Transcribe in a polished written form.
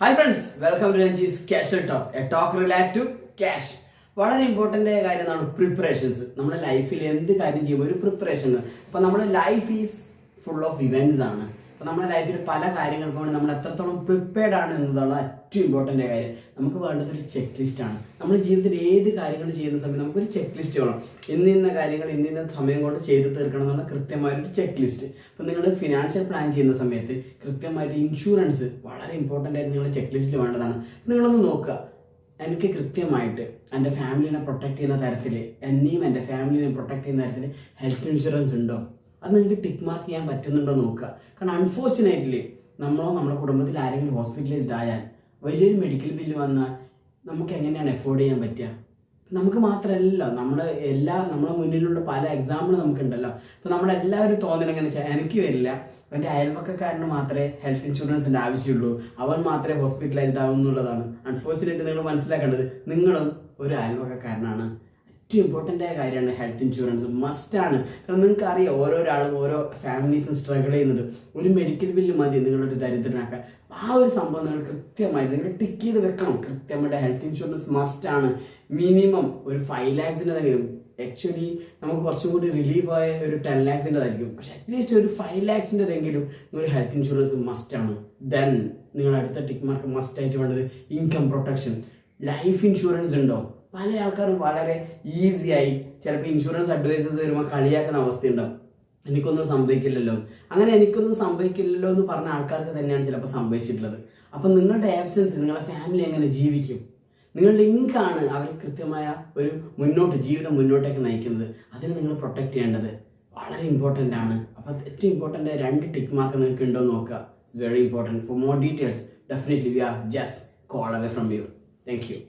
Hi friends, welcome to Ranji's cash talk, a talk relate to cash. വളരെ important കാര്യമാണ് preparations. നമ്മുടെ ലൈഫിൽ എന്ത് കാര്യം ചെയ്യുമ്പോൾ ഒരു പ്രിപ്പറേഷൻ. അപ്പോൾ നമ്മുടെ life is full of events ആണ്. അപ്പോൾ നമ്മുടെ ലൈഫിൽ പല കാര്യങ്ങൾക്കും വേണ്ടി നമ്മൾ എത്രത്തോളം പ്രിപ്പയർഡ് ആണ് എന്നതാണ് ഏറ്റവും ഇമ്പോർട്ടൻ്റ് കാര്യം. നമുക്ക് വേണ്ടത് ഒരു ചെക്ക് ലിസ്റ്റ് ആണ്. നമ്മുടെ ജീവിതത്തിൽ ഏത് കാര്യങ്ങൾ ചെയ്യുന്ന സമയത്ത് നമുക്കൊരു ചെക്ക് ലിസ്റ്റ് വേണം. ഇന്ന കാര്യങ്ങൾ ഇന്ന സമയം കൊണ്ട് ചെയ്ത് തീർക്കണം എന്നുള്ള കൃത്യമായൊരു ചെക്ക് ലിസ്റ്റ്. അപ്പോൾ നിങ്ങൾ ഫിനാൻഷ്യൽ പ്ലാൻ ചെയ്യുന്ന സമയത്ത് കൃത്യമായിട്ട് ഇൻഷുറൻസ് വളരെ ഇമ്പോർട്ടൻ്റ് ആയിട്ട് നിങ്ങളുടെ ചെക്ക് ലിസ്റ്റിൽ വേണ്ടതാണ്. നിങ്ങളൊന്ന് നോക്കുക, എനിക്ക് കൃത്യമായിട്ട് എൻ്റെ ഫാമിലിനെ പ്രൊട്ടക്ട് ചെയ്യുന്ന തരത്തിൽ, എന്നെയും എൻ്റെ ഫാമിലിനെ പ്രൊട്ടക്ട് ചെയ്യുന്ന തരത്തിൽ ഹെൽത്ത് ഇൻഷുറൻസ് ഉണ്ടോ, അത് നിങ്ങൾക്ക് ടിക്ക് മാർക്ക് ചെയ്യാൻ പറ്റുന്നുണ്ടോ നോക്കുക. കാരണം അൺഫോർച്ചുനേറ്റ്ലി നമ്മുടെ കുടുംബത്തിൽ ആരെങ്കിലും ഹോസ്പിറ്റലൈസ്ഡ് ആയാൽ വലിയൊരു മെഡിക്കൽ ബില്ല് വന്നാൽ നമുക്ക് എങ്ങനെയാണ് എഫോർഡ് ചെയ്യാൻ പറ്റുക? നമുക്ക് മാത്രമല്ല, നമ്മുടെ മുന്നിലുള്ള പല എക്സാമ്പിൾ നമുക്കുണ്ടല്ലോ. അപ്പോൾ നമ്മളെല്ലാവരും തോന്നണം എങ്ങനെ വെച്ചാൽ എനിക്ക് വരില്ല, എൻ്റെ അയൽപക്കക്കാരന് മാത്രമേ ഹെൽത്ത് ഇൻഷുറൻസിൻ്റെ ആവശ്യമുള്ളൂ, അവൻ മാത്രമേ ഹോസ്പിറ്റലൈസ്ഡ് ആവുന്നുള്ളതാണ്. അൺഫോർച്ചുനേറ്റ്ലി നിങ്ങൾ മനസ്സിലാക്കേണ്ടത് നിങ്ങളും ഒരു അയൽപക്കക്കാരനാണ്. ഏറ്റവും ഇമ്പോർട്ടൻ്റ് ആയ കാര്യമാണ് ഹെൽത്ത് ഇൻഷുറൻസ്, മസ്റ്റാണ്. കാരണം നിങ്ങൾക്ക് അറിയാം, ഓരോരാളും ഓരോ ഫാമിലീസും സ്ട്രഗിൾ ചെയ്യുന്നത്. ഒരു മെഡിക്കൽ ബില്ല് മതി നിങ്ങളൊരു ദരിദ്രനാക്കാൻ. ആ ഒരു സംഭവം നിങ്ങൾ കൃത്യമായിട്ട് നിങ്ങൾ ടിക്ക് ചെയ്ത് വെക്കണം. കൃത്യമായിട്ട് ഹെൽത്ത് ഇൻഷുറൻസ് മസ്റ്റാണ്. മിനിമം ഒരു 5 lakhs ആക്ച്വലി നമുക്ക് കുറച്ചും കൂടി റിലീഫ് ആയ ഒരു 10 lakhs പക്ഷെ അറ്റ്ലീസ്റ്റ് ഒരു 5 lakhs ഒരു ഹെൽത്ത് ഇൻഷുറൻസ് മസ്റ്റാണ്. ദെൻ നിങ്ങൾ അടുത്ത ടിക്ക് മാർക്ക് മസ്റ്റായിട്ട് വേണ്ടത് ഇൻകം പ്രൊട്ടക്ഷൻ. ലൈഫ് ഇൻഷുറൻസ് ഉണ്ടോ? പല ആൾക്കാരും വളരെ ഈസിയായി ചിലപ്പോൾ ഇൻഷുറൻസ് അഡ്വൈസേഴ്സ് വരുമ്പോൾ കളിയാക്കുന്ന അവസ്ഥയുണ്ടാവും, എനിക്കൊന്നും സംഭവിക്കില്ലല്ലോ. അങ്ങനെ എനിക്കൊന്നും സംഭവിക്കില്ലല്ലോ എന്ന് പറഞ്ഞ ആൾക്കാർക്ക് തന്നെയാണ് ചിലപ്പോൾ സംഭവിച്ചിട്ടുള്ളത്. അപ്പം നിങ്ങളുടെ ആബ്സെൻസ് നിങ്ങളുടെ ഫാമിലി എങ്ങനെ ജീവിക്കും? നിങ്ങളുടെ ഇൻകാണ് അവർ കൃത്യമായ ഒരു ജീവിതം മുന്നോട്ടേക്ക് നയിക്കുന്നത്. അതിന് നിങ്ങൾ പ്രൊട്ടക്ട് ചെയ്യേണ്ടത് വളരെ ഇമ്പോർട്ടൻ്റ് ആണ്. അപ്പോൾ ഏറ്റവും ഇമ്പോർട്ടൻ്റ് 2 ടിക്ക് മാർക്ക് നിങ്ങൾക്ക് ഉണ്ടോ എന്ന് നോക്കുക. It's very important. For more details definitely we are just call away from you. Thank U.